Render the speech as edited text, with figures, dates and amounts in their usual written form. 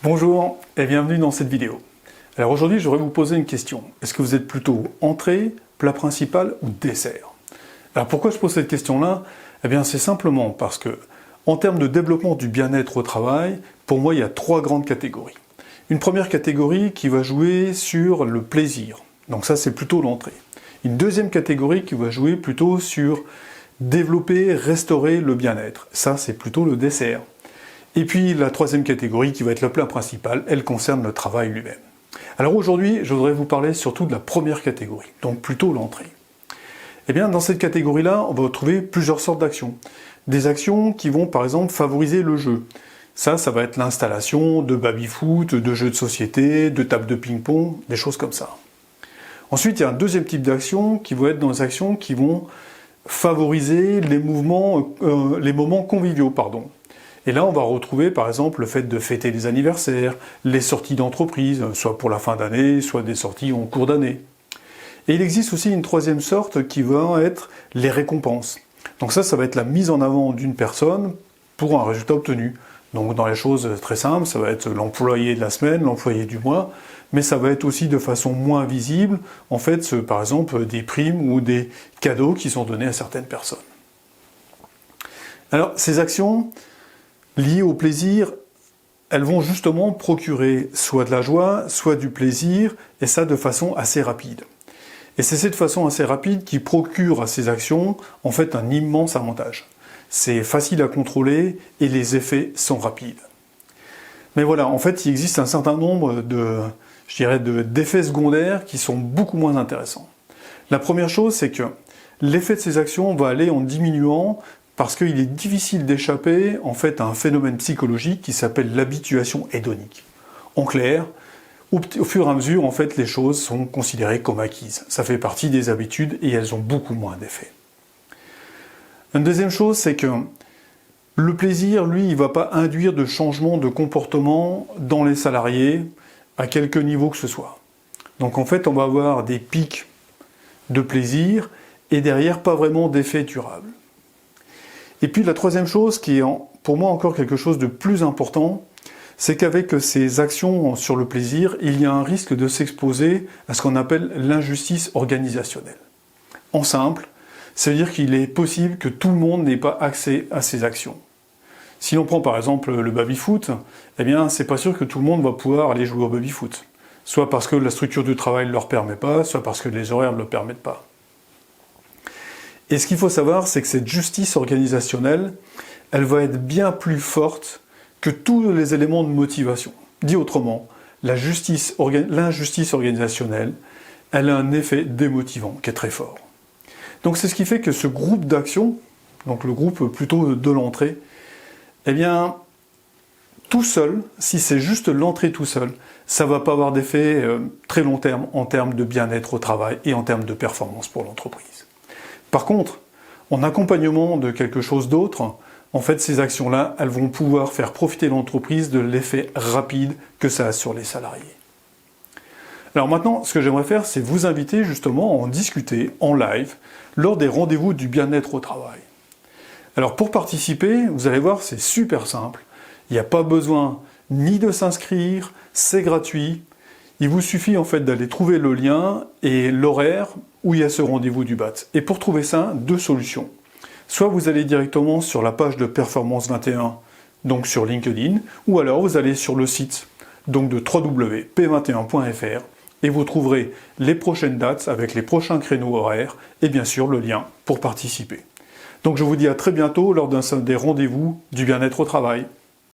Bonjour et bienvenue dans cette vidéo. Alors aujourd'hui, je voudrais vous poser une question. Est-ce que vous êtes plutôt entrée, plat principal ou dessert? Alors pourquoi je pose cette question-là? Eh bien c'est simplement parce que, en termes de développement du bien-être au travail, pour moi il y a trois grandes catégories. Une première catégorie qui va jouer sur le plaisir. Donc ça c'est plutôt l'entrée. Une deuxième catégorie qui va jouer plutôt sur développer, restaurer le bien-être. Ça c'est plutôt le dessert. Et puis la troisième catégorie qui va être le plat principal, elle concerne le travail lui-même. Alors aujourd'hui, je voudrais vous parler surtout de la première catégorie, donc plutôt l'entrée. Eh bien dans cette catégorie-là, on va trouver plusieurs sortes d'actions. Des actions qui vont par exemple favoriser le jeu. Ça va être l'installation de baby-foot, de jeux de société, de tables de ping-pong, des choses comme ça. Ensuite, il y a un deuxième type d'actions qui vont être dans les actions qui vont favoriser les moments conviviaux, Et là, on va retrouver par exemple le fait de fêter les anniversaires, les sorties d'entreprise, soit pour la fin d'année, soit des sorties en cours d'année. Et il existe aussi une troisième sorte qui va être les récompenses. Donc ça va être la mise en avant d'une personne pour un résultat obtenu. Donc dans les choses très simples, ça va être l'employé de la semaine, l'employé du mois, mais ça va être aussi de façon moins visible, en fait, par exemple, des primes ou des cadeaux qui sont donnés à certaines personnes. Alors ces actions liées au plaisir, elles vont justement procurer soit de la joie, soit du plaisir, et ça de façon assez rapide. Et c'est cette façon assez rapide qui procure à ces actions, en fait, un immense avantage. C'est facile à contrôler et les effets sont rapides. Mais voilà, en fait, il existe un certain nombre d'effets secondaires qui sont beaucoup moins intéressants. La première chose, c'est que l'effet de ces actions va aller en diminuant parce qu'il est difficile d'échapper en fait à un phénomène psychologique qui s'appelle l'habituation hédonique. En clair, au fur et à mesure, en fait, les choses sont considérées comme acquises. Ça fait partie des habitudes et elles ont beaucoup moins d'effet. Une deuxième chose, c'est que le plaisir, lui, il ne va pas induire de changement de comportement dans les salariés à quelque niveau que ce soit. Donc en fait, on va avoir des pics de plaisir et derrière, pas vraiment d'effet durable. Et puis la troisième chose, qui est pour moi encore quelque chose de plus important, c'est qu'avec ces actions sur le plaisir, il y a un risque de s'exposer à ce qu'on appelle l'injustice organisationnelle. En simple, ça veut dire qu'il est possible que tout le monde n'ait pas accès à ces actions. Si l'on prend par exemple le baby-foot, eh bien c'est pas sûr que tout le monde va pouvoir aller jouer au baby-foot. Soit parce que la structure du travail ne leur permet pas, soit parce que les horaires ne le permettent pas. Et ce qu'il faut savoir, c'est que cette justice organisationnelle, elle va être bien plus forte que tous les éléments de motivation. Dit autrement, l'injustice organisationnelle, elle a un effet démotivant qui est très fort. Donc c'est ce qui fait que ce groupe d'actions, donc le groupe plutôt de l'entrée, eh bien, tout seul, si c'est juste l'entrée tout seul, ça ne va pas avoir d'effet très long terme en termes de bien-être au travail et en termes de performance pour l'entreprise. Par contre, en accompagnement de quelque chose d'autre, en fait, ces actions-là, elles vont pouvoir faire profiter l'entreprise de l'effet rapide que ça a sur les salariés. Alors maintenant, ce que j'aimerais faire, c'est vous inviter justement à en discuter en live lors des rendez-vous du bien-être au travail. Alors pour participer, vous allez voir, c'est super simple. Il n'y a pas besoin ni de s'inscrire, c'est gratuit. Il vous suffit en fait d'aller trouver le lien et l'horaire où il y a ce rendez-vous du BAT. Et pour trouver ça, deux solutions. Soit vous allez directement sur la page de Performance 21, donc sur LinkedIn, ou alors vous allez sur le site donc de www.p21.fr et vous trouverez les prochaines dates avec les prochains créneaux horaires et bien sûr le lien pour participer. Donc je vous dis à très bientôt lors d'un des rendez-vous du bien-être au travail.